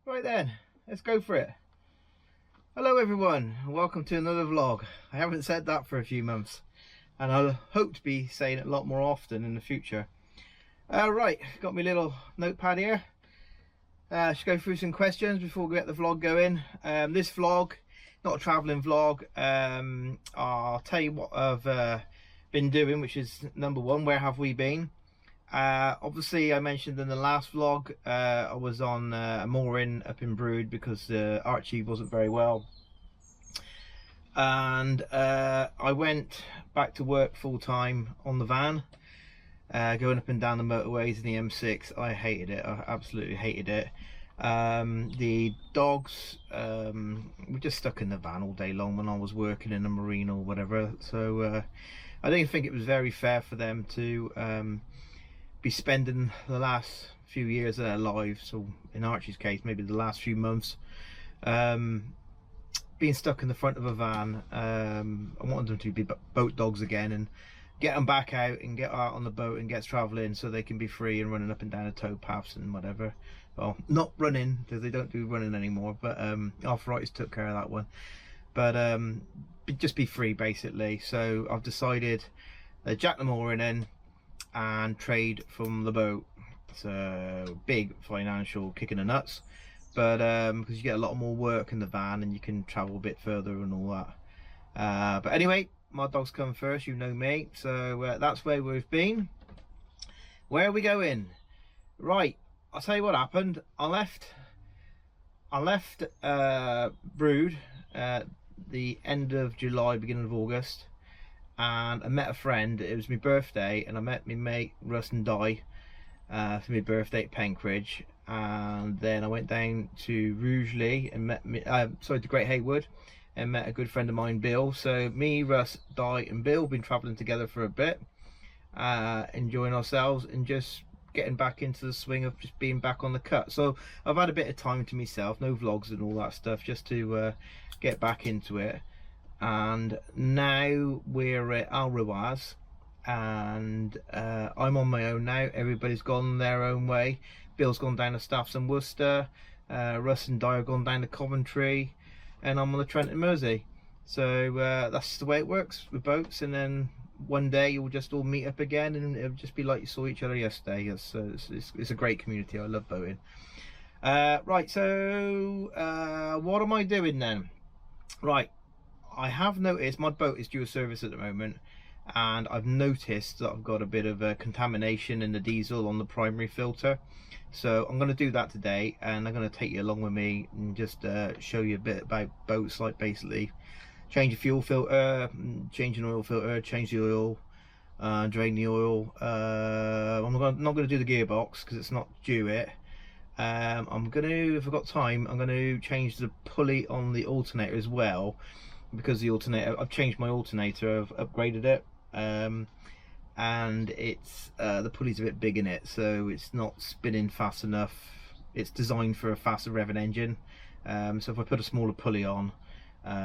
Right then, let's go for it. Hello everyone, and welcome to another vlog. I haven't said that for a few months, and I hope to be saying it a lot more often in the future. Right, got my little notepad here. Should go through some questions before we get the vlog going. This vlog, not a travelling vlog. I'll tell you what I've been doing, which is number one, where have we been? Obviously I mentioned in the last vlog I was on a mooring up in Brood because Archie wasn't very well, and I went back to work full-time on the van, going up and down the motorways in the M6. I hated it. I absolutely hated it. The dogs were just stuck in the van all day long when I was working in a marine or whatever, so I didn't think it was very fair for them to be spending the last few years of their lives, so in Archie's case maybe the last few months, being stuck in the front of a van. I wanted them to be boat dogs again and get them back out and get out on the boat and get travelling so they can be free and running up and down the tow paths and whatever. Well, not running, because they don't do running anymore, but arthritis took care of that one. But just be free basically. So I've decided jack the mooring in and trade from the boat. It's a big financial kick in the nuts, but because you get a lot more work in the van and you can travel a bit further and all that. But anyway, my dogs come first, you know me, so that's where we've been. Where are we going? Right, I'll tell you what happened. I left Brood at the end of July, beginning of August, and I met a friend. It was my birthday, and I met my mate Russ and Di for my birthday at Penkridge, and then I went down to Rugeley and met to Great Haywood and met a good friend of mine, Bill. So me, Russ, Di and Bill been travelling together for a bit, enjoying ourselves and just getting back into the swing of just being back on the cut. So I've had a bit of time to myself, no vlogs and all that stuff, just to get back into it. And now we're at Alroaz, and I'm on my own now. Everybody's gone their own way. Bill's gone down to Staffs and Worcester, Russ and Di have gone down to Coventry, and I'm on the Trent and Mersey. So that's the way it works with boats, and then one day you'll just all meet up again and it'll just be like you saw each other yesterday. It's a great community. I love boating. Right, so what am I doing then? Right, I have noticed my boat is due a service at the moment, and I've noticed that I've got a bit of a contamination in the diesel on the primary filter. So I'm going to do that today, and I'm going to take you along with me and just show you a bit about boats, like basically change the fuel filter, change an oil filter, change the oil, drain the oil. I'm not going to do the gearbox because it's not due it. I'm going to, if I've got time, I'm going to change the pulley on the alternator as well, because the alternator, I've changed my alternator, I've upgraded it, and it's the pulley's a bit big in it, so it's not spinning fast enough. It's designed for a faster revving engine, so if I put a smaller pulley on,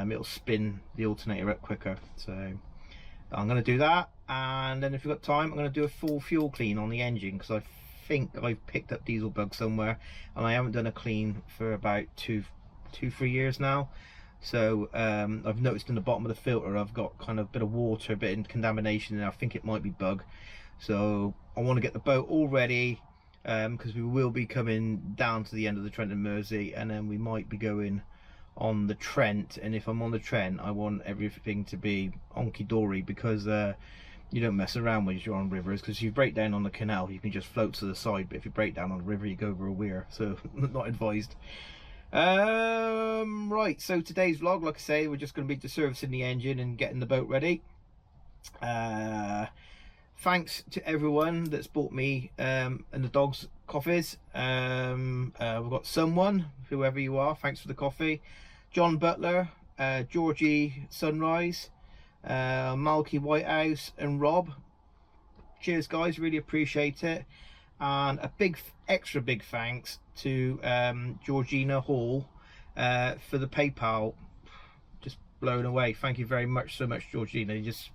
it'll spin the alternator up quicker. So I'm going to do that, and then if you've got time, I'm going to do a full fuel clean on the engine, because I think I've picked up diesel bugs somewhere, and I haven't done a clean for about 2-3 years now. So I've noticed in the bottom of the filter I've got kind of a bit of water, a bit of contamination, and I think it might be bug. So I want to get the boat all ready, because we will be coming down to the end of the Trent and Mersey, and then we might be going on the Trent. And if I'm on the Trent, I want everything to be honky-dory, because you don't mess around when you're on rivers, because if you break down on the canal you can just float to the side, but if you break down on the river you go over a weir, so not advised. Right, so today's vlog, like I say, we're just going to be servicing the engine and getting the boat ready. Thanks to everyone that's bought me and the dogs coffees. We've got someone, whoever you are, thanks for the coffee. John Butler, Georgie Sunrise, Malky Whitehouse and Rob. Cheers guys, really appreciate it. And a big, extra big thanks to Georgina Hall for the PayPal. Just blown away. Thank you very much, so much, Georgina. Just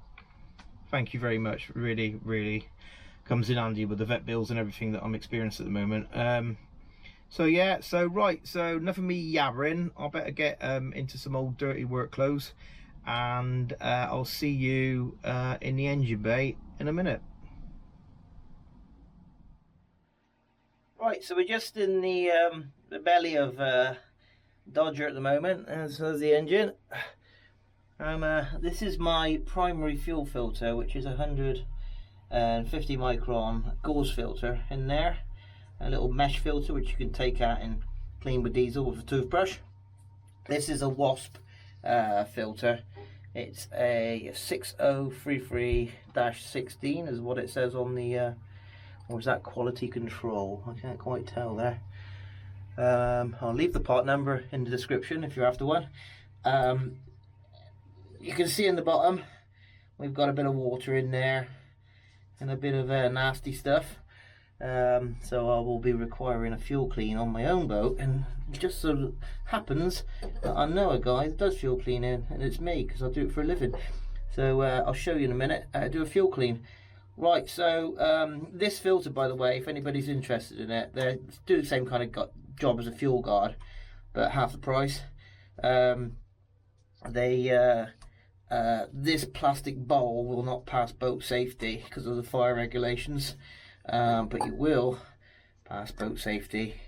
thank you very much. Really comes in handy with the vet bills and everything that I'm experiencing at the moment. So yeah, so right, so enough of me yabbering. I better get into some old dirty work clothes, and I'll see you in the engine bay in a minute. Right, so we're just in the belly of Dodger at the moment, as the engine. This is my primary fuel filter, which is 150 micron gauze filter in there. A little mesh filter which you can take out and clean with diesel with a toothbrush. This is a Wasp filter. It's a 6033-16 is what it says on the or is that quality control? I can't quite tell there. I'll leave the part number in the description if you're after one. You can see in the bottom we've got a bit of water in there and a bit of nasty stuff. So I will be requiring a fuel clean on my own boat, and it just sort of happens that I know a guy that does fuel cleaning, and it's me because I do it for a living. So I'll show you in a minute how to do a fuel clean. Right, so this filter, by the way, if anybody's interested in it, they do the same kind of job as a fuel guard, but half the price. This plastic bowl will not pass boat safety because of the fire regulations. But you will pass boat safety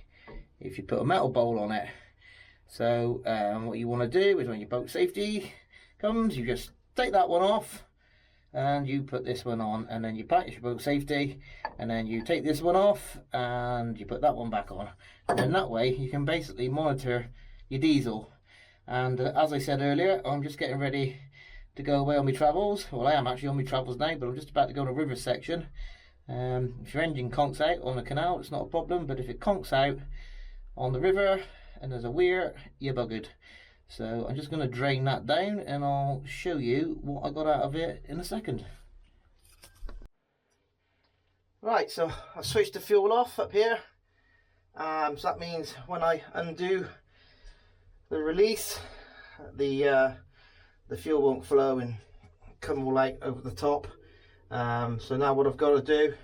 if you put a metal bowl on it. So what you want to do is when your boat safety comes, you just take that one off and you put this one on, and then you practice your boat safety, and then you take this one off and you put that one back on, and then that way you can basically monitor your diesel. And as I said earlier, I'm just getting ready to go away on my travels. Well, I am actually on my travels now, but I'm just about to go on a river section. If your engine conks out on the canal, it's not a problem, but if it conks out on the river and there's a weir, you're buggered. So I'm just going to drain that down and I'll show you what I got out of it in a second. Right, so I switched the fuel off up here. So that means when I undo the release, the fuel won't flow and come all out over the top. So now what I've got to do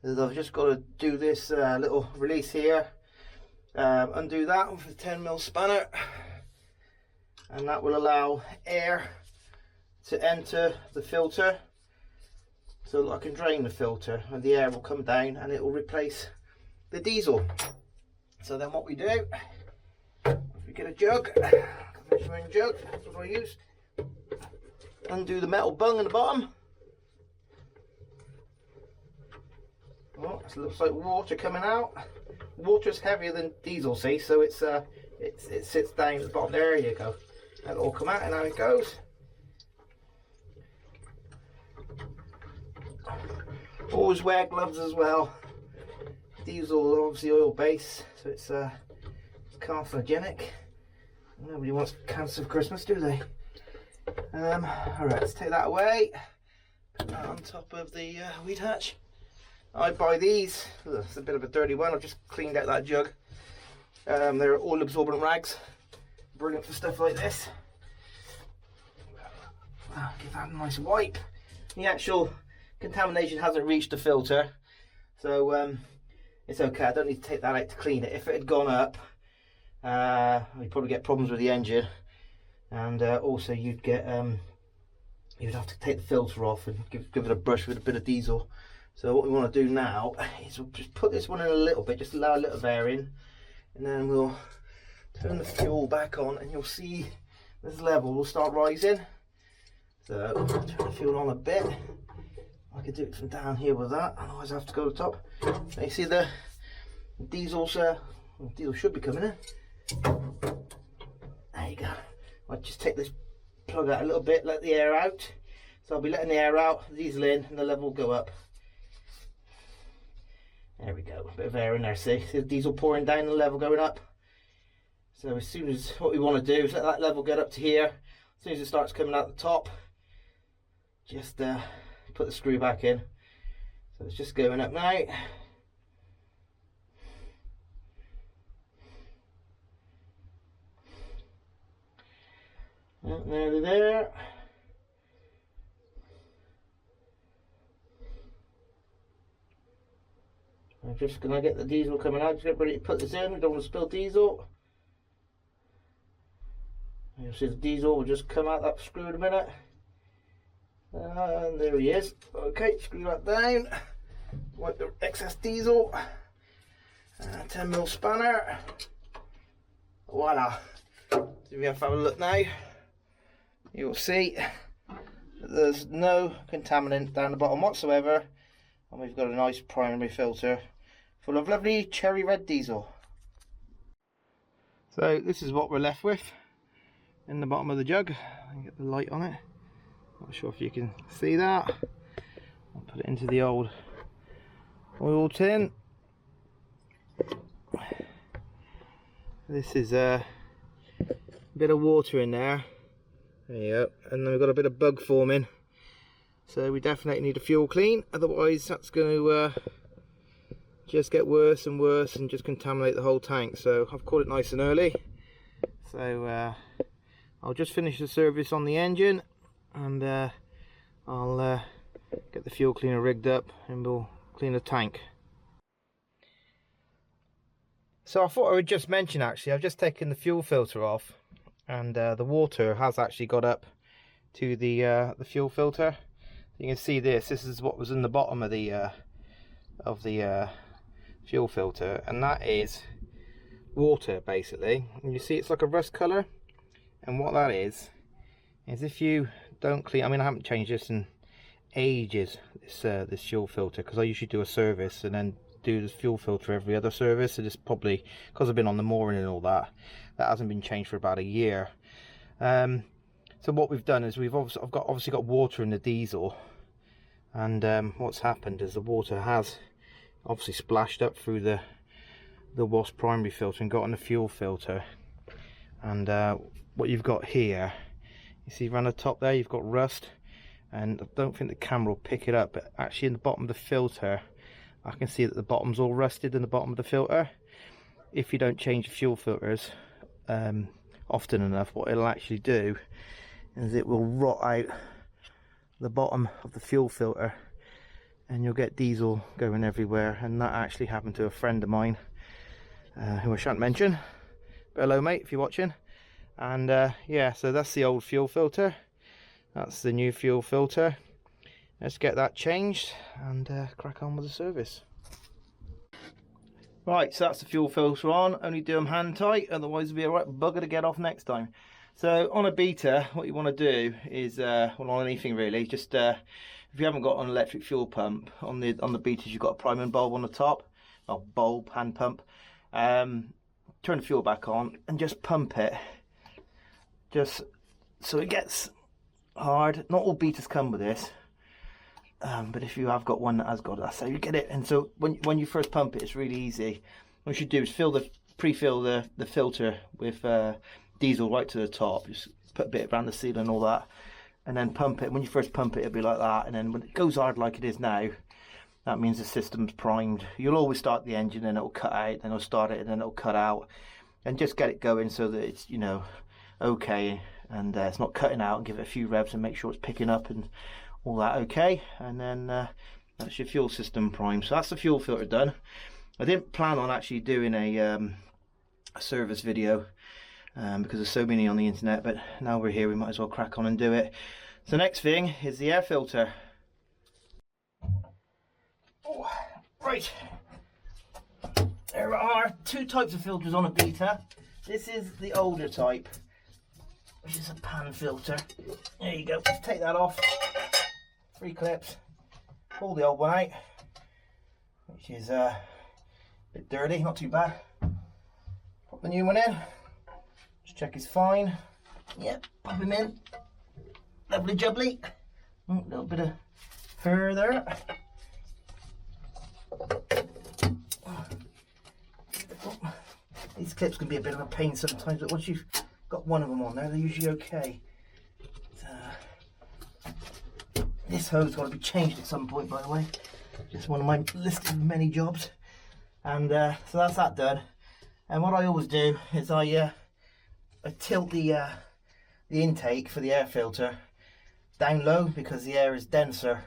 is I've just got to do this little release here, undo that with a 10mm spanner, and that will allow air to enter the filter so that I can drain the filter, and the air will come down and it will replace the diesel. So then what we do, we get a jug, measuring jug, that's what I use, undo the metal bung in the bottom. Oh, it looks like water coming out. Water's heavier than diesel, see, so it sits down at the bottom. There you go. That'll all come out, and now it goes. Always wear gloves as well. Diesel, obviously oil base, so it's carcinogenic. Nobody wants cancer for Christmas, do they? Alright, let's take that away. Put that on top of the weed hatch. I buy these. It's a bit of a dirty one. I've just cleaned out that jug. They're oil absorbent rags. Brilliant for stuff like this. Give that a nice wipe. The actual contamination hasn't reached the filter, so it's okay. I don't need to take that out to clean it. If it had gone up, you'd probably get problems with the engine, and also you'd get you'd have to take the filter off and give it a brush with a bit of diesel. So what we want to do now is we'll just put this one in a little bit, just allow a little of air in, and then we'll turn the fuel back on, and you'll see this level will start rising. So turn the fuel on a bit. I could do it from down here with that, otherwise I have to go to the top. So you see the diesel's diesel should be coming in. There you go. I'll just take this plug out a little bit, let the air out. So I'll be letting the air out, the diesel in, and the level will go up. There we go, a bit of air in there, see the diesel pouring down and the level going up. So as soon as, what we want to do is let that level get up to here. As soon as it starts coming out the top, just put the screw back in. So it's just going up now. Nearly there. just gonna get the diesel coming out. Just get ready to put this in. I don't want to spill diesel. You'll see the diesel will just come out that screw in a minute. And there he is. Okay, screw that down. Wipe the excess diesel. 10mm spanner. Voila. So if you have a look now, you'll see that there's no contaminant down the bottom whatsoever, and we've got a nice primary filter full of lovely cherry red diesel. So this is what we're left with in the bottom of the jug. I can get the light on it. Not sure if you can see that. I'll put it into the old oil tin. This is a bit of water in there. There you go. And then we've got a bit of bug forming. So we definitely need a fuel clean, otherwise that's going to just get worse and worse and just contaminate the whole tank. So I've caught it nice and early. So I'll just finish the service on the engine, and I'll get the fuel cleaner rigged up and we'll clean the tank. So I thought I would just mention, actually, I've just taken the fuel filter off, and the water has actually got up to the fuel filter. You can see this is what was in the bottom of the fuel filter, and that is water basically. And you see it's like a rust colour, and what that is if you don't clean, I mean I haven't changed this in ages, this fuel filter, because I usually do a service and then do this fuel filter every other service. So it's probably because I've been on the mooring and all that hasn't been changed for about a year. So what we've done is I've obviously got water in the diesel, and what's happened is the water has obviously splashed up through the wasp primary filter and got on the fuel filter. And what you've got here, you see around the top there, you've got rust, and I don't think the camera will pick it up, but actually in the bottom of the filter I can see that the bottom's all rusted in the bottom of the filter. If you don't change the fuel filters often enough, what it'll actually do is it will rot out the bottom of the fuel filter, and you'll get diesel going everywhere. And that actually happened to a friend of mine who I shan't mention, but hello mate if you're watching. And yeah, so that's the old fuel filter, that's the new fuel filter. Let's get that changed and crack on with the service. Right, so that's the fuel filter on. Only do them hand tight, otherwise it'll be a right bugger to get off next time. So on a beater, what you want to do is, well, on anything really, just if you haven't got an electric fuel pump, on the beaters you've got a priming bulb on the top, or bulb, hand pump. Turn the fuel back on and just pump it, just so it gets hard. Not all beaters come with this. But if you have got one that has got it, that's how you get it. And so when you first pump it, it's really easy. What you do is pre-fill the filter with diesel right to the top. Just put a bit around the seal and all that, and then pump it. When you first pump it, it'll be like that, and then when it goes hard like it is now, that means the system's primed. You'll always start the engine, and it'll cut out, then it'll start it, and then it'll cut out, and just get it going so that it's, you know, okay, and it's not cutting out, and give it a few revs and make sure it's picking up and all that okay. And then that's your fuel system prime. So that's the fuel filter done. I didn't plan on actually doing a service video because there's so many on the internet, but now we're here, we might as well crack on and do it. So next thing is the air filter. Oh, right, there are two types of filters on a beater. This is the older type, which is a pan filter. There you go, let's take that off. 3 clips, pull the old one out, which is a bit dirty, not too bad. Pop the new one in, just check it's fine. Yep, pop him in, lovely jubbly. A little bit of fur there. These clips can be a bit of a pain sometimes, but once you've got one of them on there, they're usually okay. This hose got to be changed at some point, by the way. Just one of my list of many jobs. And so that's that done. And what I always do is I tilt the intake for the air filter down low, because the air is denser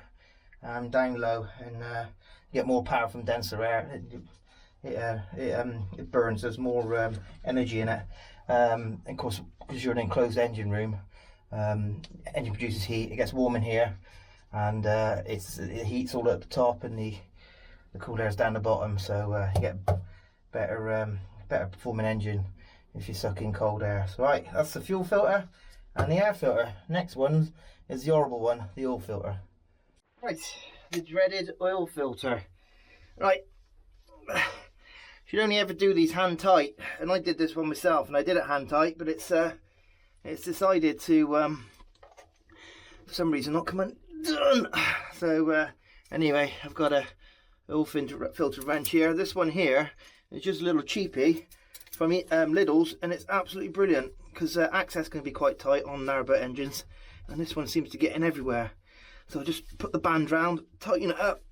down low. And get more power from denser air. It burns. There's more energy in it. And of course, because you're in an enclosed engine room, engine produces heat. It gets warm in here, and it heats all at the top, and the cool air is down the bottom. So you get better performing engine if you suck in cold air. So right, that's the fuel filter and the air filter. Next one is the horrible one, the oil filter. Right, the dreaded oil filter. Right, should only ever do these hand tight, and I did this one myself, and I did it hand tight, but it's decided to for some reason not come undone. So anyway, I've got a oil filter wrench here. This one here is just a little cheapie from Lidl's, and it's absolutely brilliant because access can be quite tight on narrowboat engines, and this one seems to get in everywhere. So I just put the band round, tighten it up,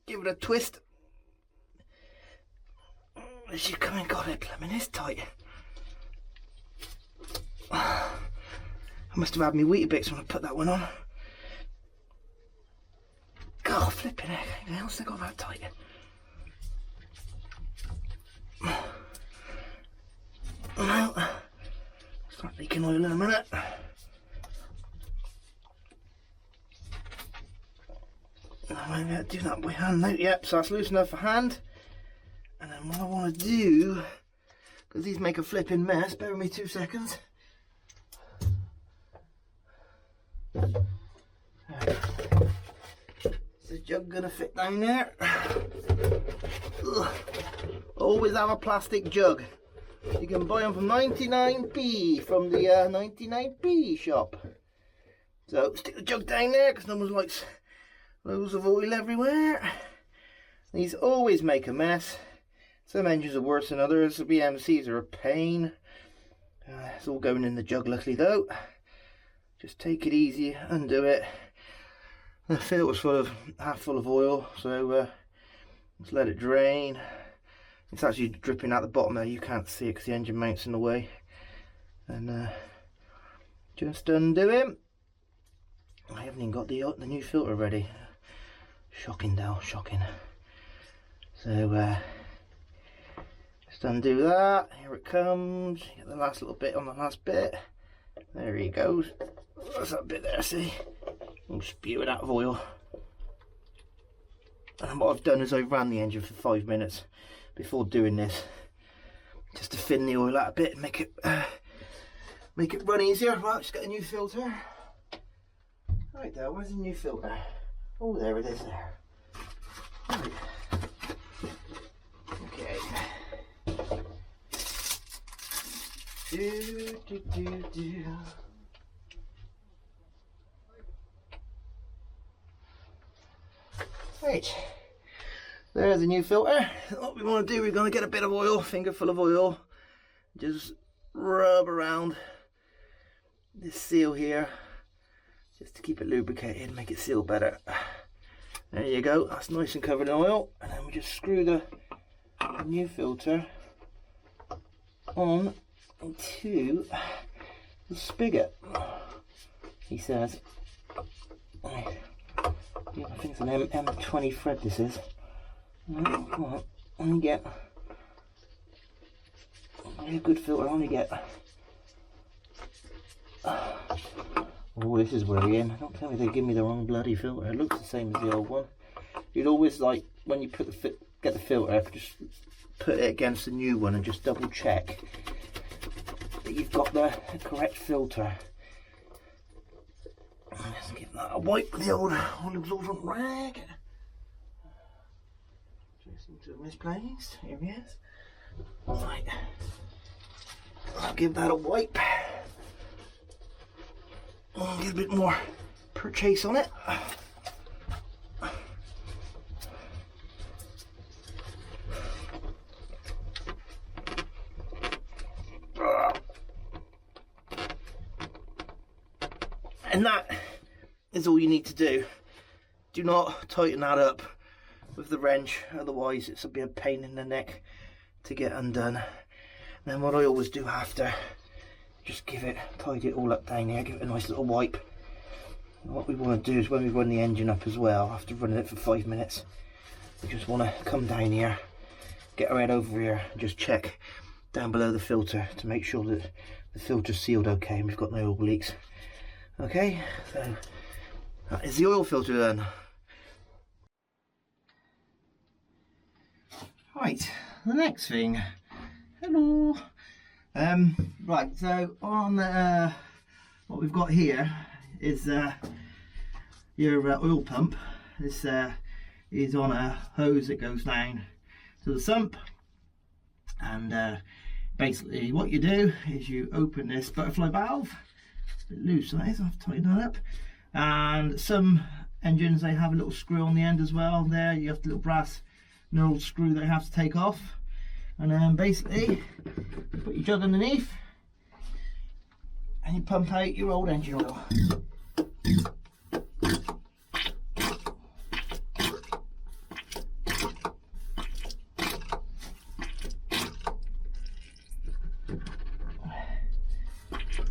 give it a twist. As you come in, God, it blooming is tight. I must have had me Weetabix when I put that one on. God, flipping heck, anything else they got that tight? Well, start leaking oil in a minute. I might do that by hand now. Yep, so that's loose enough for hand. And then what I want to do, because these make a flipping mess, bear with me 2 seconds. Is the jug gonna fit down there? Ugh. Always have a plastic jug. You can buy them from 99p from the 99p shop. So stick the jug down there because no one likes loads of oil everywhere. These always make a mess. Some engines are worse than others. The BMCs are a pain. It's all going in the jug luckily though. Just take it easy, undo it. The filter's half full of oil, so just let it drain. It's actually dripping out the bottom there. You can't see it because the engine mount's in the way. And just undo him. I haven't even got the new filter ready. Shocking, Dal, shocking. So just undo that. Here it comes. Get the last little bit on the last bit. There he goes. That's that bit there, see? I'm spewing out of oil. And what I've done is I ran the engine for 5 minutes before doing this, just to thin the oil out a bit and make it run easier. Right, just get a new filter. Right there, where's the new filter? Oh, there it is there. Right. Okay. Do. Right, there's a new filter. What we want to do, we're going to get a bit of oil, finger full of oil, just rub around this seal here, just to keep it lubricated, make it seal better. There you go, that's nice and covered in oil. And then we just screw the new filter on to the spigot, he says. Yeah, I think it's an M20 thread this is. Come on, only get a good filter, only get. Oh, this is worrying. Don't tell me they give me the wrong bloody filter. It looks the same as the old one. You'd always, like, when you put get the filter, just put it against the new one and just double check that you've got the correct filter. Let's give that a wipe with the old absorbent rag. Just seems to have misplaced. Here he is. Right. I'll give that a wipe. I'll get a bit more purchase on it. And that is all you need to do. Do not tighten that up with the wrench, otherwise it's a bit of a pain in the neck to get undone. And then what I always do after, just tidy it all up down here, give it a nice little wipe. And what we want to do is when we run the engine up as well, after running it for 5 minutes, we just want to come down here, get our head over here, and just check down below the filter to make sure that the filter's sealed okay and we've got no oil leaks. Okay, so that is the oil filter done. Right, the next thing. Hello. Right, so on what we've got here is your oil pump. This is on a hose that goes down to the sump, and basically what you do is you open this butterfly valve. It's a bit loose, that is. I've tightened that up. And some engines, they have a little screw on the end as well. There you have the little brass knurled screw that you have to take off, and then basically you put your jug underneath and you pump out your old engine oil.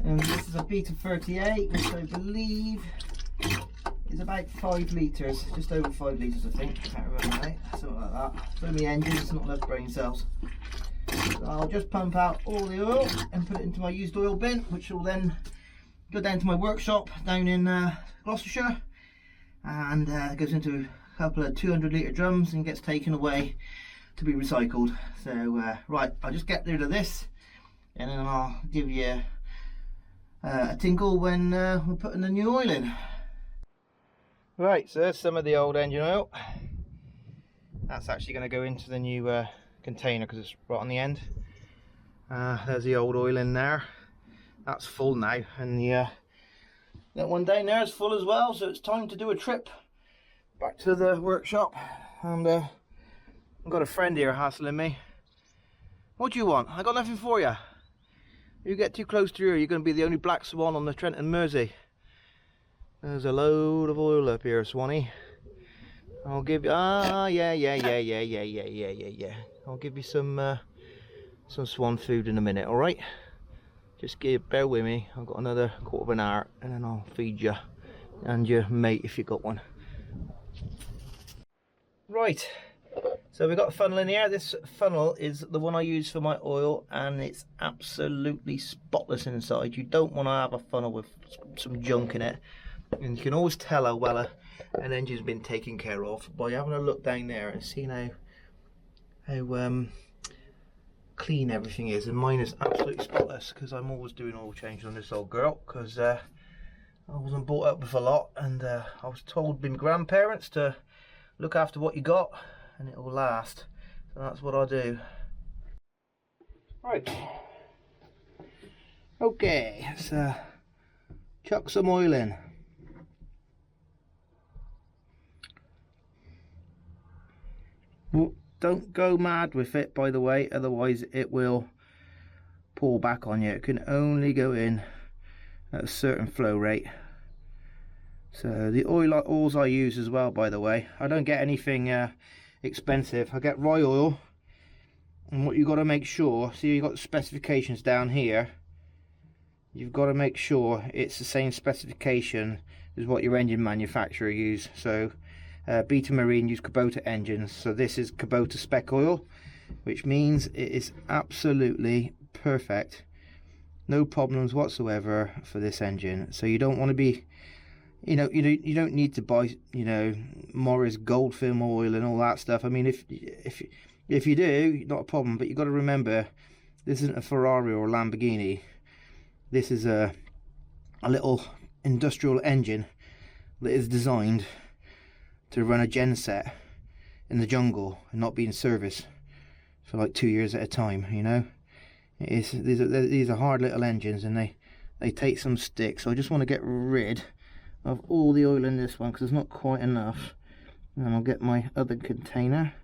And this is a Beta 38, which I believe is about 5 litres, just over 5 litres I think, I can't remember right, something like that. So many engines, not enough brain cells. So I'll just pump out all the oil and put it into my used oil bin, which will then go down to my workshop down in Gloucestershire, and it goes into a couple of 200 litre drums and gets taken away to be recycled. So right, I'll just get rid of this and then I'll give you a tinkle when we're putting the new oil in. Right, so there's some of the old engine oil. That's actually going to go into the new container because it's right on the end. There's the old oil in there. That's full now, and that one down there is full as well, so it's time to do a trip back to the workshop. And I've got a friend here hassling me. What do you want? I got nothing for you. You get too close to here, you're going to be the only black swan on the Trent and Mersey. There's a load of oil up here, Swanee. I'll give you, yeah. I'll give you some swan food in a minute, all right? Just bear with me. I've got another quarter of an hour, and then I'll feed you and your mate if you got one. Right. So we've got a funnel in here. This funnel is the one I use for my oil, and it's absolutely spotless inside. You don't want to have a funnel with some junk in it. And you can always tell how well an engine's been taken care of by having a look down there and seeing how clean everything is. And mine is absolutely spotless because I'm always doing oil changes on this old girl, because I wasn't brought up with a lot, and I was told by my grandparents to look after what you got and it will last. So that's what I do. Right. Okay, let's chuck some oil in. Don't go mad with it, by the way, otherwise it will pour back on you. It can only go in at a certain flow rate. So the oils I use as well, by the way, I don't get anything expensive. I get rye oil, and what you've got to make sure, see, you've got the specifications down here. You've got to make sure it's the same specification as what your engine manufacturer use. So Beta Marine use Kubota engines, so this is Kubota spec oil, which means it is absolutely perfect, no problems whatsoever for this engine. So you don't want to be, you don't need to buy, Morris gold film oil and all that stuff. I mean, if you do, not a problem, but you've got to remember, this isn't a Ferrari or a Lamborghini. This is a little industrial engine that is designed to run a genset in the jungle and not be in service for like 2 years at a time. These are hard little engines, and they take some stick. So I just want to get rid of all the oil in this one because there's not quite enough. And then I'll get my other container,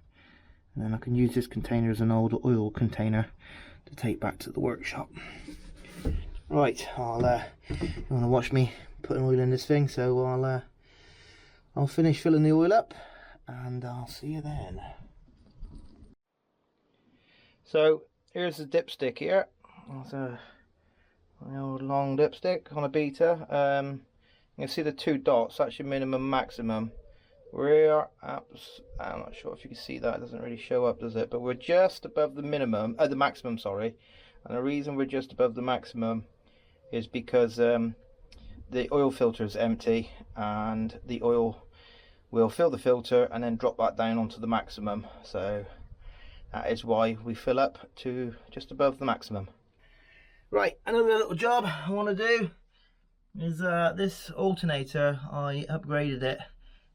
and then I can use this container as an old oil container to take back to the workshop. Right, you want to watch me putting oil in this thing, so I'll finish filling the oil up and I'll see you then. So here's the dipstick here. It's an old long dipstick on a Beta. You can see the 2 dots, that's your minimum maximum. We're up, I'm not sure if you can see that, it doesn't really show up, does it? But we're just above the minimum, the maximum, sorry. And the reason we're just above the maximum is because the oil filter is empty, and the oil will fill the filter and then drop that down onto the maximum. So that is why we fill up to just above the maximum. Right, another little job I want to do is this alternator. I upgraded it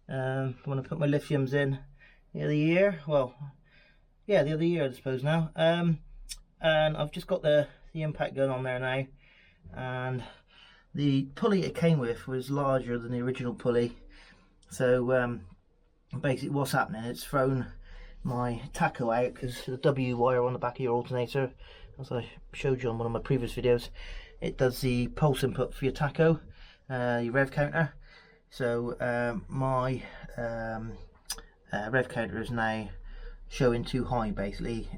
when I put my lithiums in the other year. Well, yeah, the other year I suppose now. And I've just got the impact gun on there now, and the pulley it came with was larger than the original pulley. So basically what's happening, it's thrown my tacho out, because the W wire on the back of your alternator, as I showed you on one of my previous videos, it does the pulse input for your tacho, your rev counter. So my rev counter is now showing too high, basically.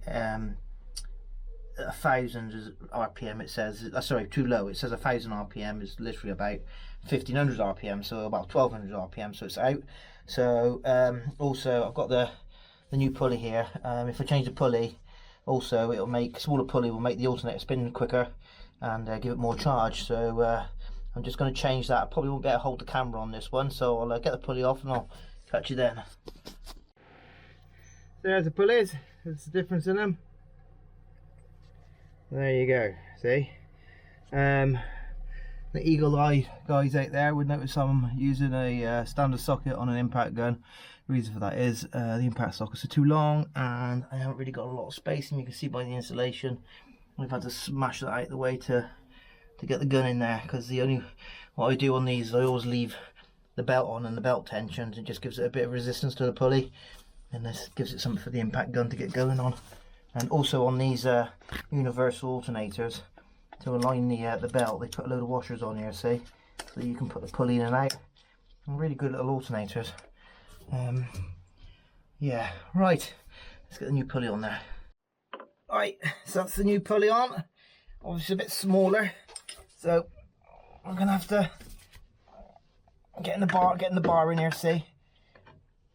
1,000 RPM it says, sorry, too low. It says 1,000 RPM is literally about 1,500 RPM, so about 1,200 RPM, so it's out. So also I've got the new pulley here. If I change the pulley, also it'll make, smaller pulley will make the alternator spin quicker and give it more charge. So I'm just going to change that. I probably won't be able to hold the camera on this one, so I'll get the pulley off and I'll catch you then. There's the pulleys, there's the difference in them. There you go, see? The eagle-eyed guys out there would notice I'm using a standard socket on an impact gun. The reason for that is the impact sockets are too long and I haven't really got a lot of space, and you can see by the insulation I've had to smash that out of the way to get the gun in there, because what I do on these, I always leave the belt on and the belt tensioned. It just gives it a bit of resistance to the pulley, and this gives it something for the impact gun to get going on. And also on these universal alternators, to align the belt, they put a load of washers on here, see, so you can put the pulley in and out. And really good little alternators. Yeah, right, let's get the new pulley on there. Right, so that's the new pulley on. Obviously a bit smaller, so I'm gonna have to get the bar in here, see.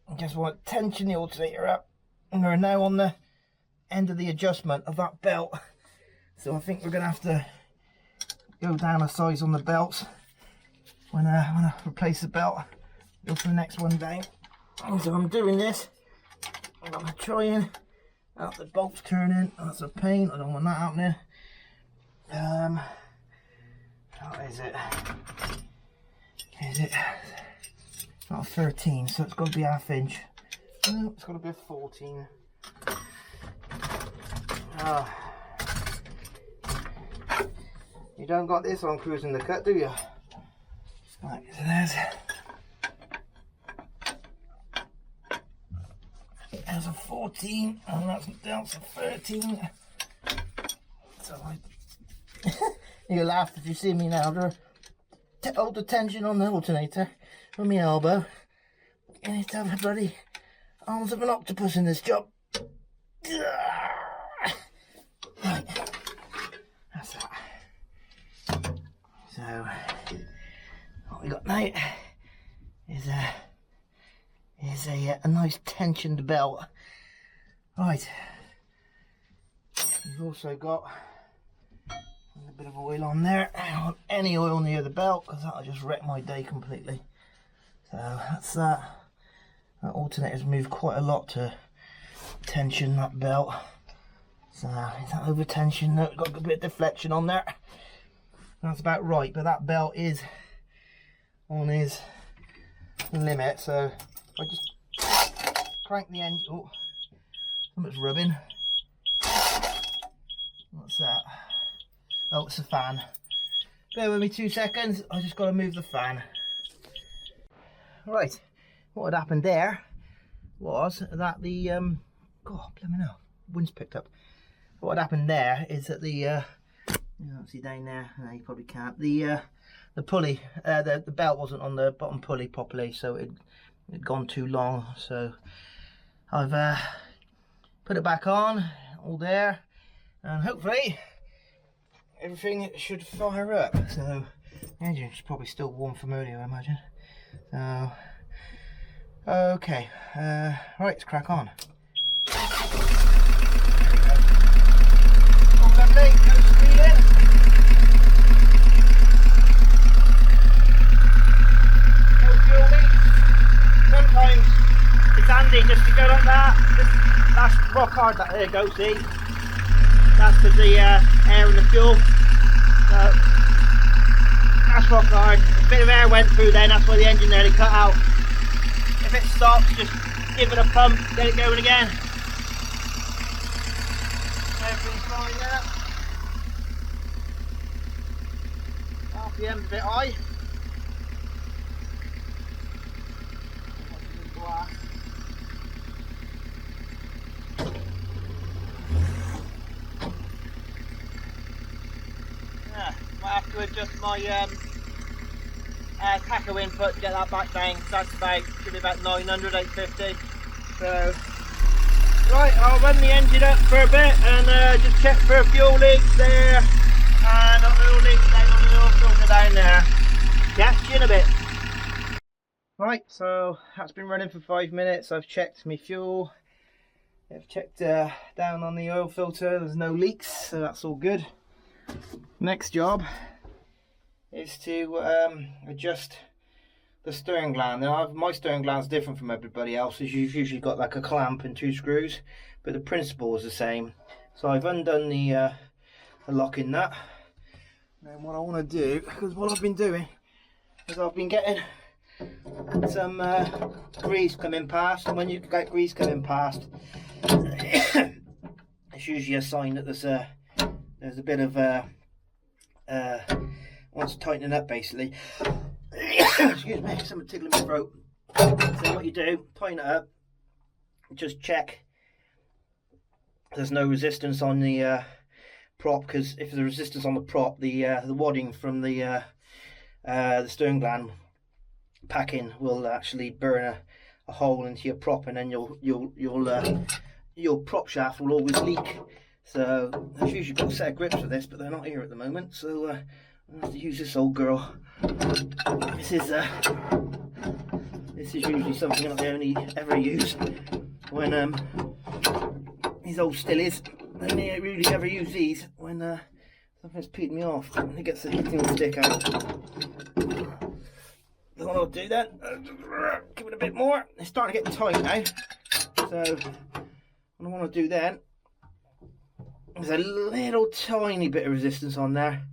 I just want to tension the alternator up, and we're now on the end of the adjustment of that belt, so I think we're gonna have to go down a size on the belts when I replace the belt, go for the next one down. And so I'm doing this, I'm gonna try and out the bolts turning. That's a pain, I don't want that happening. What is it? Not a 13, so it's got to be ½ inch. No, it's got to be a 14. You don't got this on cruising the cut, do you? Right, so there's a 14, and that's a 13. So you'll laugh if you see me now. Hold the tension on the alternator with my elbow. You need to have the bloody arms of an octopus in this job. Right, that's that. So what we got now is a nice tensioned belt. Right, we've also got a bit of oil on there. I don't want any oil near the belt, because that'll just wreck my day completely. So that's that. That alternator's moved quite a lot to tension that belt. So is that over tension? No, it's got a bit of deflection on there. That's about right, but that belt is on his limit, so I just crank the engine. Oh, something's rubbing. What's that? Oh, it's a fan. Bear with me 2 seconds, I just got to move the fan. Right, what had happened there was that the God, let me know, wind's picked up. What had happened there is that the you don't see down there, no, you probably can't, the pulley, the belt wasn't on the bottom pulley properly, so it'd gone too long. So I've put it back on, all there, and hopefully everything should fire up. So the engine's probably still warm from earlier, I imagine. So Okay, right, let's crack on. Oh, lovely, go squealing. No fueling. Sometimes it's handy just to go like that. That's rock hard, that there goes, see? That's for the air and the fuel. So, that's rock hard. A bit of air went through then, that's why the engine nearly cut out. If it stops, just give it a pump, get it going again. Everything's fine now. RPM's a bit high. Yeah, might have to adjust my tacho input to get that back down. That's about, should be about 900, 850. So, right, I'll run the engine up for a bit and just check for fuel leaks there and oil leaks down on the oil filter down there. Catch you in a bit. Right, so that's been running for 5 minutes. I've checked my fuel. I've checked down on the oil filter. There's no leaks, so that's all good. Next job is to adjust the steering gland. Now, my steering gland is different from everybody else's. You've usually got like a clamp and 2 screws, but the principle is the same. So I've undone the locking nut. Now what I want to do, because what I've been doing is I've been getting some grease coming past, and when you get grease coming past, it's usually a sign that there's a bit of wants tightening up basically. Excuse me, something tickling my throat. So what you do, tighten it up, just check there's no resistance on the prop, because if there's resistance on the prop, the wadding from the steering gland packing will actually burn a hole into your prop, and then your prop shaft will always leak. So I've usually got a set of grips for this, but they're not here at the moment, so I have to use this old girl. This is usually something that I only ever use when these old stillies. I only really ever use these when something's peed me off. It gets the hitting stick out. So what I'll do then, give it a bit more. It's starting to get tight now. So what I want to do then, there's a little tiny bit of resistance on there.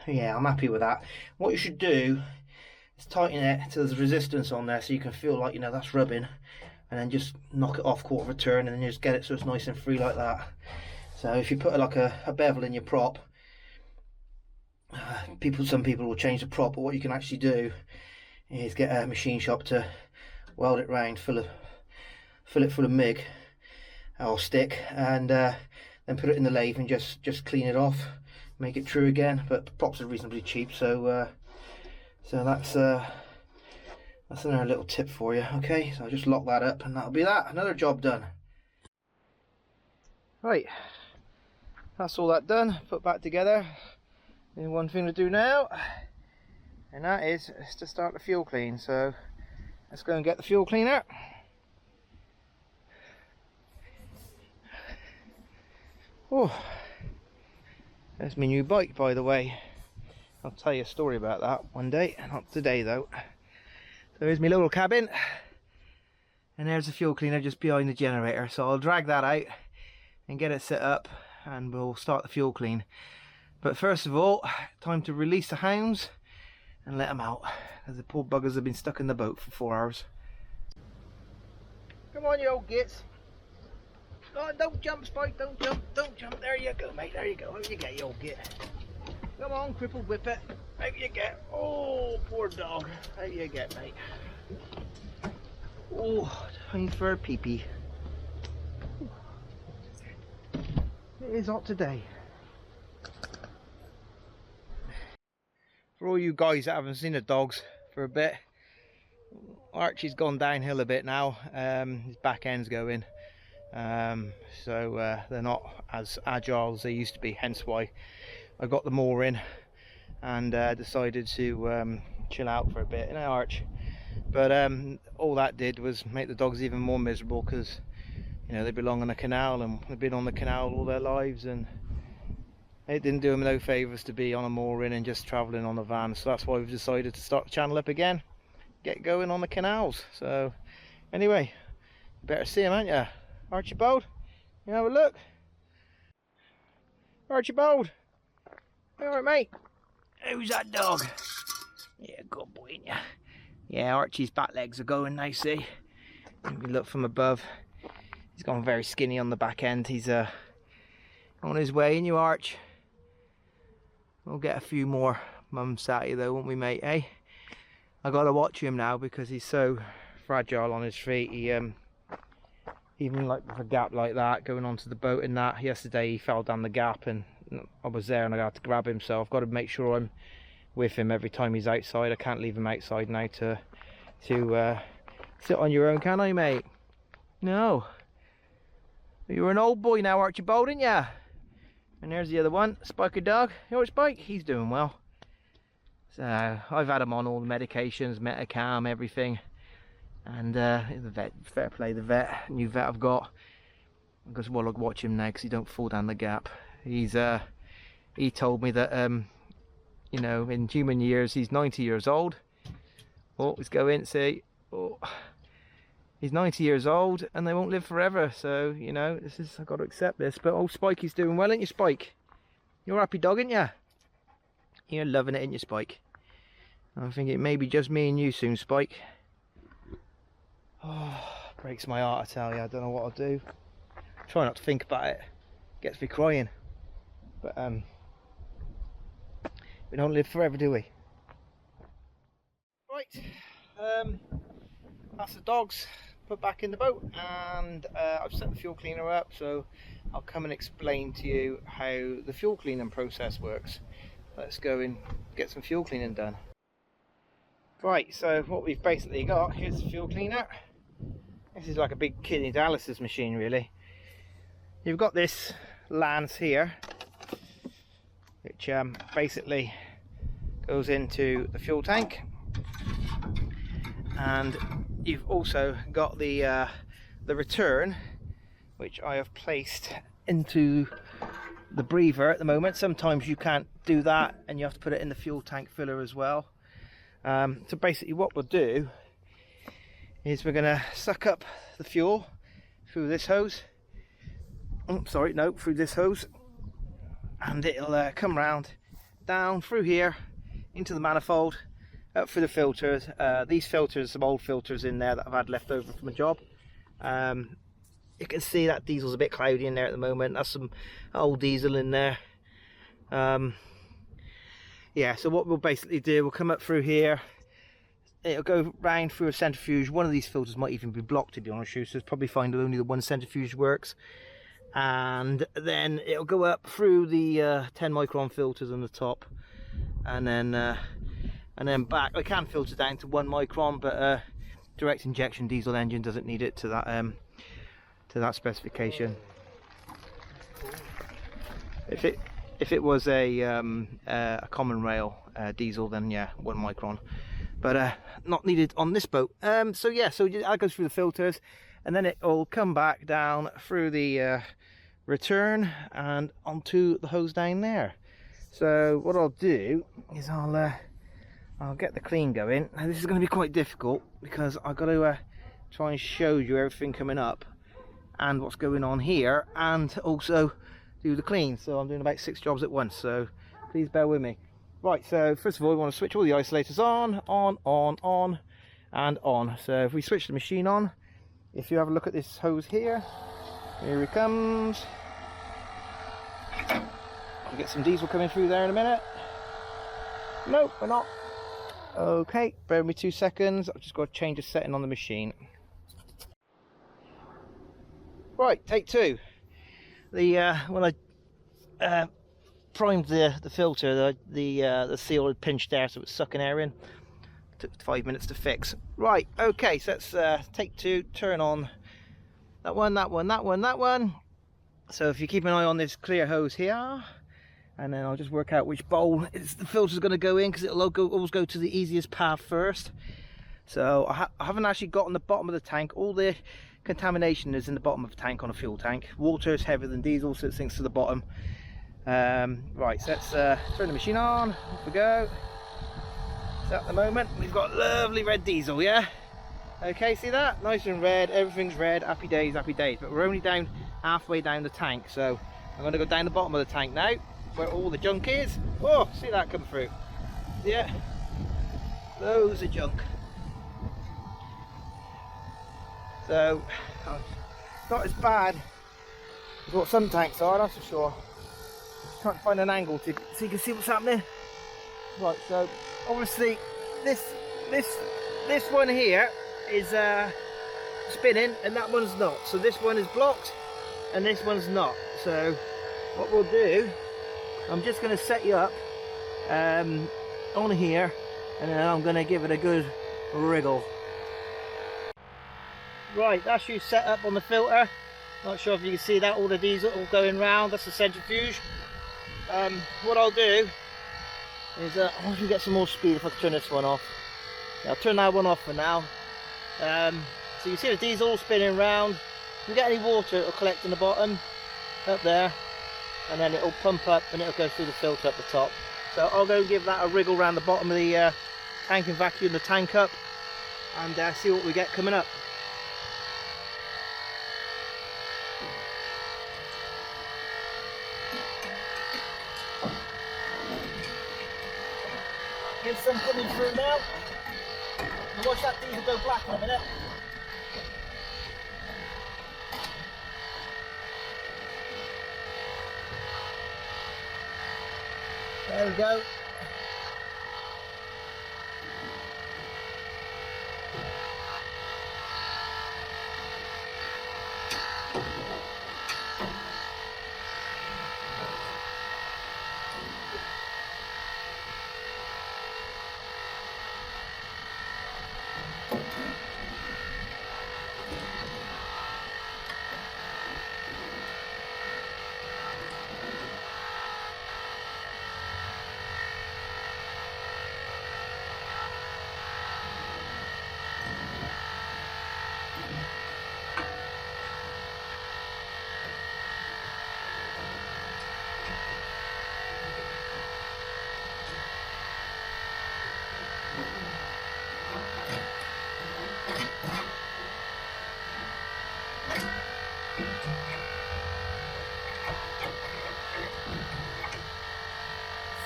Yeah, I'm happy with that. What you should do is tighten it till there's resistance on there, so you can feel like, you know, that's rubbing, and then just knock it off quarter of a turn, and then just get it so it's nice and free like that. So if you put like a bevel in your prop, some people will change the prop, but what you can actually do is get a machine shop to weld it round, fill it full of MIG or stick, and then put it in the lathe and just clean it off, make it true again. But the props are reasonably cheap, so that's another little tip for you. Okay, so I'll just lock that up, and that'll be that. Another job done. Right, that's all that done. Put back together. Only one thing to do now, and that is to start the fuel clean. So let's go and get the fuel cleaner. Oh, that's my new bike, by the way. I'll tell you a story about that one day, not today though. So here's my little cabin, and there's the fuel cleaner just behind the generator. So I'll drag that out and get it set up, and we'll start the fuel clean. But first of all, time to release the hounds and let them out, as the poor buggers have been stuck in the boat for 4 hours. Come on, you old gits. Oh, don't jump, Spike, don't jump. There you go, mate, there you go. Out you get, you old git. Come on, crippled whippet. Out you get. Oh, poor dog. Out you get, mate. Oh, time for a pee-pee. It is hot today. For all you guys that haven't seen the dogs for a bit, Archie's gone downhill a bit now. His back end's going, so they're not as agile as they used to be, hence why I got them all in and decided to chill out for a bit. You know, Arch, But all that did was make the dogs even more miserable, because you know, they belong on a canal and they've been on the canal all their lives, and it didn't do them no favours to be on a mooring and just travelling on the van. So that's why we've decided to start the channel up again, get going on the canals. So anyway, you better see him, ain't you? Archibald, you have a look. Archibald, you alright, mate? Who's that dog? Yeah, good boy, ain't ya? Yeah, Archie's back legs are going now, see? If you look from above, he's gone very skinny on the back end. He's on his way, and you, Arch. We'll get a few more mums at you though, won't we, mate, eh? I gotta watch him now because he's so fragile on his feet. He even like with a gap like that, going onto the boat and that. Yesterday he fell down the gap and I was there and I had to grab him, so I've got to make sure I'm with him every time he's outside. I can't leave him outside now to sit on your own, can I, mate? No. You're an old boy now, Archibald, ain't ya? And there's the other one, Spiker dog. You know, Spike? He's doing well. So I've had him on all the medications, Metacam, everything. And the vet, fair play, the vet, new vet I've got. Because well, I'll watch him now because he don't fall down the gap. He told me that you know, in human years he's 90 years old. Oh, let's go in, see. Oh, he's 90 years old and they won't live forever. So you know, this is, I've got to accept this. But old Spikey's doing well, ain't you, Spike? You're a happy dog, ain't you? You're loving it, ain't you, Spike? I think it may be just me and you soon, Spike. Oh, breaks my heart, I tell you. I don't know what I'll do. Try not to think about it. Gets me crying. But we don't live forever, do we? Right. That's the dogs put back in the boat, and I've set the fuel cleaner up, so I'll come and explain to you how the fuel cleaning process works. Let's go and get some fuel cleaning done. Right, so what we've basically got, here's the fuel cleaner. This is like a big kidney dialysis machine, really. You've got this lance here, which basically goes into the fuel tank, and you've also got the return, which I have placed into the breather at the moment. Sometimes you can't do that and you have to put it in the fuel tank filler as well. So basically what we'll do is we're going to suck up the fuel through this hose. Oh, sorry, no, through this hose, and it'll come round down through here into the manifold, up through the filters. These filters, some old filters in there that I've had left over from a job. You can see that diesel's a bit cloudy in there at the moment. That's some old diesel in there. Yeah, so what we'll basically do, we'll come up through here. It'll go round through a centrifuge. One of these filters might even be blocked, to be honest with you, so it's probably find that only the one centrifuge works. And then it'll go up through the 10 micron filters on the top, and then back. I can filter down to 1 micron, but direct injection diesel engine doesn't need it to that specification. If it was a common rail diesel, then yeah, 1 micron, but not needed on this boat. So yeah, so that goes through the filters, and then it will come back down through the return and onto the hose down there. So what I'll do is I'll get the clean going. Now this is going to be quite difficult because I've got to try and show you everything coming up and what's going on here, and also do the clean. So I'm doing about 6 jobs at once, so please bear with me. Right, so first of all we want to switch all the isolators on, and on. So if we switch the machine on, if you have a look at this hose here, here he comes. We'll get some diesel coming through there in a minute. Nope, we're not. Okay, bear with me 2 seconds. I've just got to change the setting on the machine. Right, take 2. When I primed the filter, the seal had pinched there, so it's sucking air in. Took 5 minutes to fix. Right, okay, so let's take 2, turn on that one. So if you keep an eye on this clear hose here, and then I'll just work out which bowl the filter's going to go in, because it'll always go to the easiest path first. So I haven't actually got on the bottom of the tank. All the contamination is in the bottom of the tank on a fuel tank. Water is heavier than diesel, so it sinks to the bottom. Right, so let's turn the machine on. Off we go. So at the moment we've got lovely red diesel, yeah? Okay, see that? Nice and red, everything's red, happy days, but we're only down halfway down the tank, so I'm going to go down the bottom of the tank now, where all the junk is. Oh, see that come through? Yeah, loads of junk. So, it's not as bad as what some tanks are, that's for sure. Just trying to find an angle so you can see what's happening. Right, so obviously this one here is spinning and that one's not. So this one is blocked and this one's not. So what we'll do, I'm just going to set you up on here, and then I'm going to give it a good wriggle. Right, that's you set up on the filter. Not sure if you can see that, all the diesel all going round. That's the centrifuge. What I'll do is I want to get some more speed. If I can turn this one off, I'll turn that one off for now. So you see the diesel spinning round. If you get any water, it'll collect in the bottom up there, and then it'll pump up and it'll go through the filter at the top. So I'll go and give that a wriggle around the bottom of the tank and vacuum the tank up, and see what we get coming up. Get some coming through now. And watch that diesel go black in a minute. There we go.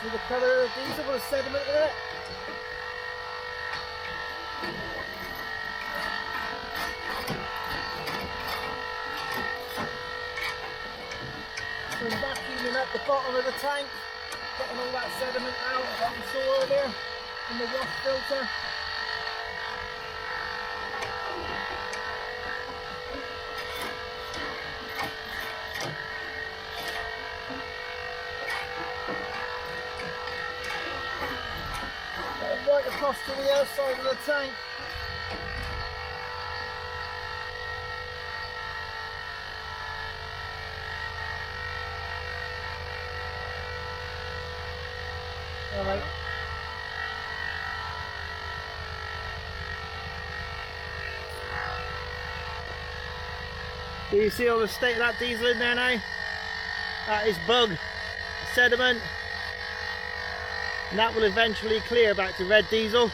See the colour of the diesel with the sediment in it? So I'm vacuuming up the bottom of the tank, getting all that sediment out that we saw earlier in the wash filter. Right across to the other side of the tank. Alright. Do you see all the state of that diesel in there now? That is bug, sediment. And that will eventually clear back to red diesel.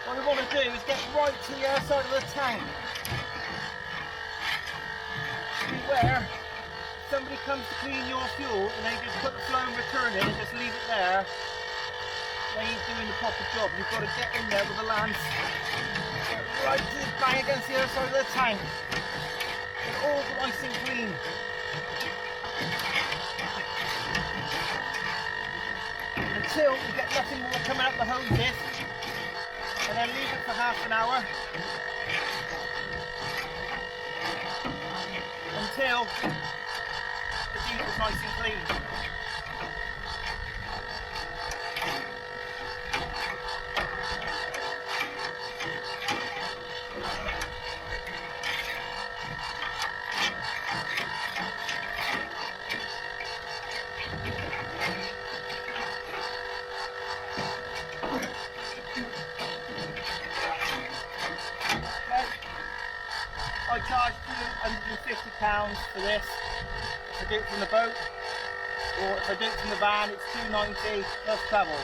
What we want to do is get right to the other side of the tank. Beware, somebody comes to clean your fuel and they just put the flow and return it and just leave it there. They ain't doing the proper job. You've got to get in there with the lance, get right to the bang against the other side of the tank. It's all nice and clean. Until you get nothing more coming out the hoses. And then leave it for half an hour until the diesel's nice and clean. I charge £250 for this if I do it from the boat, or if I do it from the van it's £290 plus travel.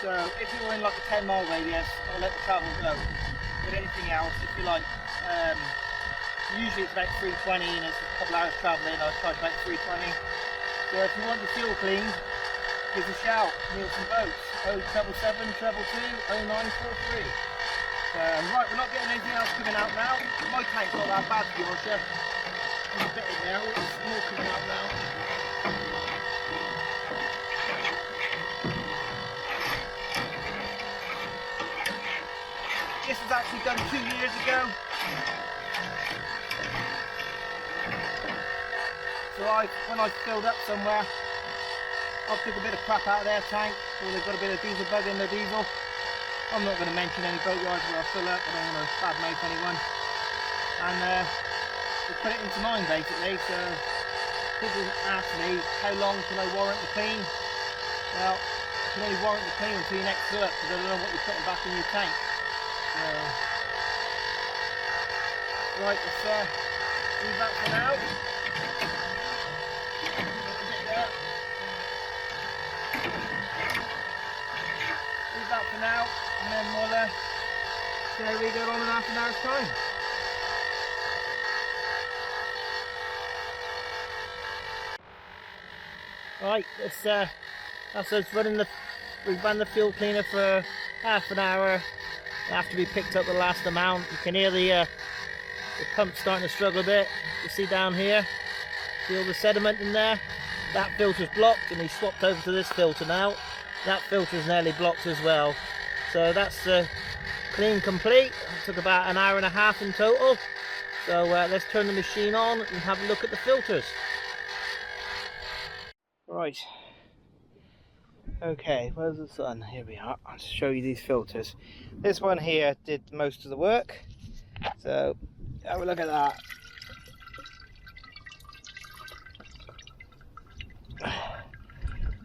So if you're in like a 10-mile radius, I'll let the travel go. But anything else, if you like, usually it's about £320 and it's a couple hours travelling, I'll charge about £320. So if you want your fuel cleaned, give us a shout, Nielsen Boats, 077 222 0943. Right, we're not getting anything else coming out now. My tank's not that bad, to be honest. There's a bit in there, it's more coming out now. This was actually done 2 years ago. So when I filled up somewhere, I took a bit of crap out of their tank, or they've got a bit of diesel bug in their diesel. I'm not going to mention any boatyards where I fill up, I don't want to badmouth anyone. And we put it into mine basically, so people ask me, how long can I warrant the clean? Well, you can only warrant the clean until your next fill up, because I don't know what you're putting back in your tank. So, right, let's leave that for now. Leave that for now. And then we'll see how we get on in half an hour's time. Right, that's us running we've run the fuel cleaner for half an hour. After we picked up the last amount, you can hear the pump starting to struggle a bit. You see down here, see all the sediment in there? That filter's blocked, and he swapped over to this filter now. That filter's nearly blocked as well. So that's clean complete. It took about an hour and a half in total. So let's turn the machine on and have a look at the filters. Right. Okay, where's the sun? Here we are. I'll show you these filters. This one here did most of the work. So have a look at that.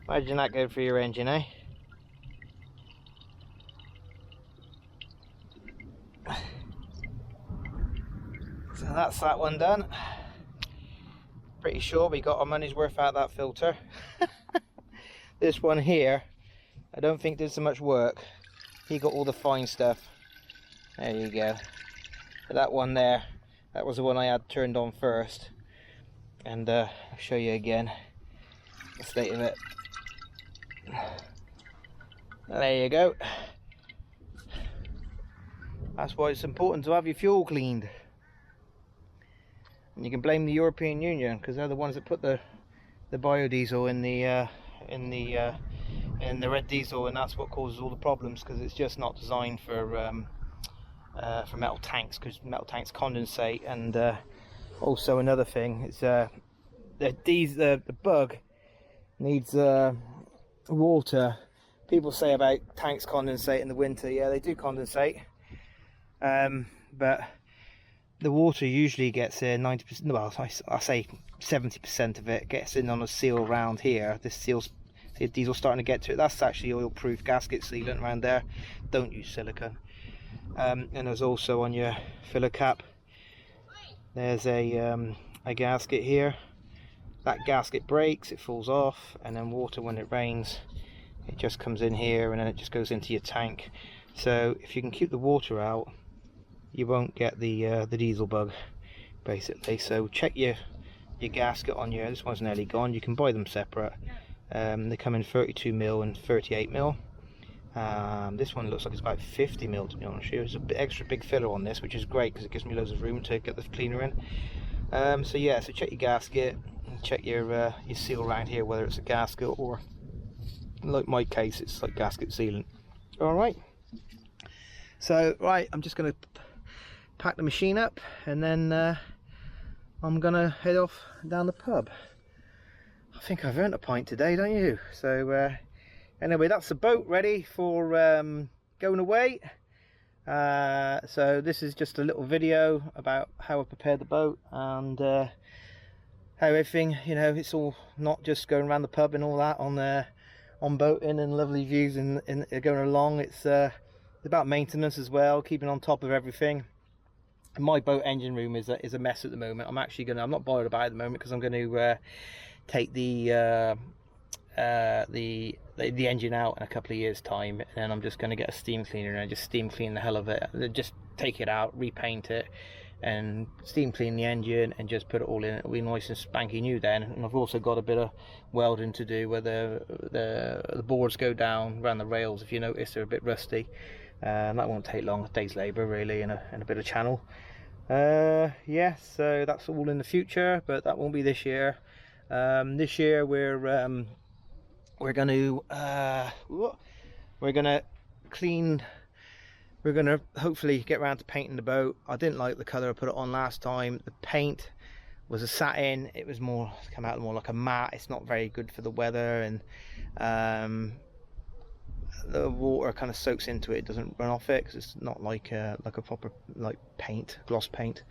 Imagine that good for your engine, eh? So that's that one done. Pretty sure we got our money's worth out of that filter. This one here, I don't think did so much work. He got all the fine stuff. There you go. But that one there, that was the one I had turned on first. And I'll show you again the state of it. There you go. That's why it's important to have your fuel cleaned. And you can blame the European Union, because they're the ones that put the biodiesel in the red diesel, and that's what causes all the problems, because it's just not designed for metal tanks, because metal tanks condensate. And also another thing is the bug needs water. People say about tanks condensate in the winter. Yeah, they do condensate, but the water usually gets in 90%, well, I say 70% of it gets in on a seal around here. This seal's, see the diesel starting to get to it. That's actually oil-proof gasket sealant around there. Don't use silicone. And there's also on your filler cap, there's a gasket here. That gasket breaks, it falls off, and then water, when it rains, it just comes in here and then it just goes into your tank. So if you can keep the water out, you won't get the diesel bug, basically. So check your gasket on your, this one's nearly gone. You can buy them separate. They come in 32mm and 38mm. This one looks like it's about 50mm, to be honest with you. There's an extra big filler on this, which is great because it gives me loads of room to get the cleaner in. So yeah, so check your gasket, and check your seal around here, whether it's a gasket or, like my case, it's like gasket sealant. Alright, so right, I'm just going to pack the machine up, and then I'm gonna head off down the pub. I think I've earned a pint today, don't you? So anyway, that's the boat ready for going away. So this is just a little video about how I prepared the boat and how everything, you know, it's all not just going around the pub and all that on boating and lovely views and going along. It's about maintenance as well, keeping on top of everything. My boat engine room is a mess at the moment. I'm not bothered about it at the moment because I'm going to take the engine out in a couple of years time, and then I'm just going to get a steam cleaner and just steam clean the hell of it. Just take it out, repaint it, and steam clean the engine and just put it all in. It'll be nice and spanky new then. And I've also got a bit of welding to do where the boards go down around the rails. If you notice, they're a bit rusty. That won't take long, a day's labour really, and a bit of channel. Yeah, so that's all in the future, but that won't be this year. This year we're going to clean. We're going to hopefully get around to painting the boat. I didn't like the colour I put it on last time. The paint was a satin. It was come out more like a matte. It's not very good for the weather, and the water kind of soaks into it. It doesn't run off it because it's not like a proper paint, gloss paint.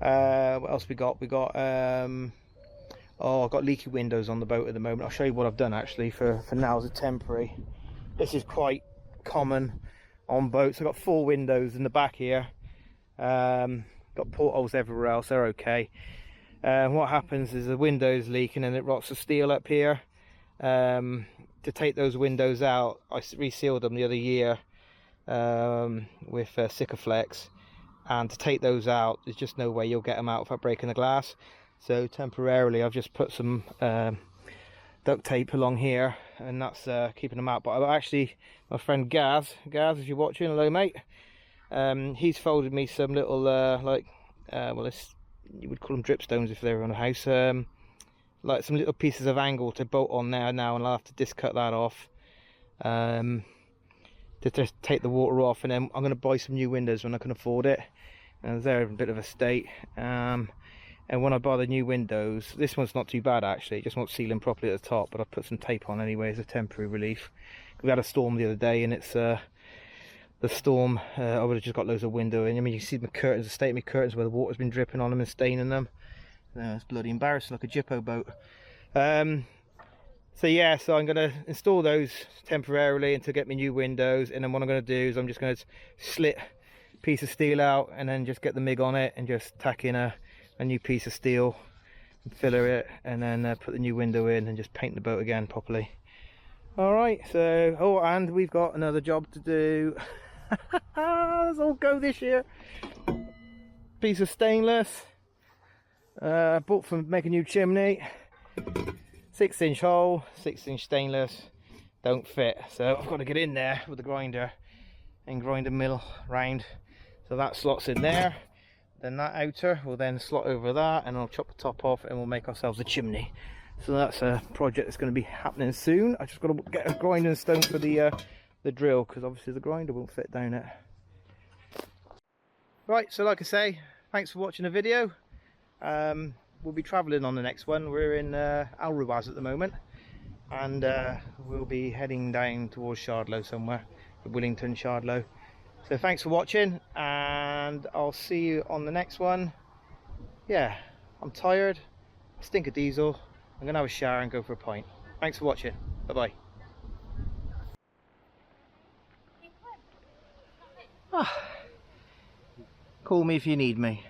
What else we got? We got oh, I've got leaky windows on the boat at the moment. I'll show you what I've done actually for now as a temporary. This is quite common on boats. I've got 4 windows in the back here. Got portholes everywhere else. They're okay. What happens is the windows leak and then it rots the steel up here. To take those windows out, I resealed them the other year with Sikaflex, and to take those out, there's just no way you'll get them out without breaking the glass. So temporarily I've just put some duct tape along here, and that's keeping them out. But I've actually, my friend Gaz, if you're watching, hello mate, he's folded me some little well, you would call them dripstones if they were on a house, like some little pieces of angle to bolt on there now, and I'll have to discut that off to just take the water off, and then I'm going to buy some new windows when I can afford it, and they're in a bit of a state. And when I buy the new windows, this one's not too bad actually, it just won't seal in properly at the top, but I've put some tape on anyway as a temporary relief. We had a storm the other day, and it's the storm, I would have just got loads of window in. I mean, you see my curtains, the state of my curtains where the water's been dripping on them and staining them. It's bloody embarrassing, like a Jippo boat. So yeah, so I'm going to install those temporarily until I get my new windows, and then what I'm going to do is I'm just going to slit a piece of steel out and then just get the MIG on it and just tack in a new piece of steel and filler it, and then put the new window in and just paint the boat again properly. Alright, so, oh, and we've got another job to do. Let's all go this year. Piece of stainless. Bought from make a new chimney. 6-inch hole, 6-inch stainless. Don't fit, so I've got to get in there with the grinder and grind a mill round. So that slots in there. Then that outer will then slot over that, and I'll chop the top off and we'll make ourselves a chimney. So that's a project that's going to be happening soon. I just got to get a grinding stone for the drill, because obviously the grinder won't fit down it. Right, so like I say, thanks for watching the video. We'll be travelling on the next one. We're in Alruaz at the moment, and we'll be heading down towards Shardlow somewhere, Willington, Shardlow. So thanks for watching, and I'll see you on the next one. Yeah, I'm tired, I stink of diesel. I'm gonna have a shower and go for a pint. Thanks for watching. Bye bye. Call me if you need me.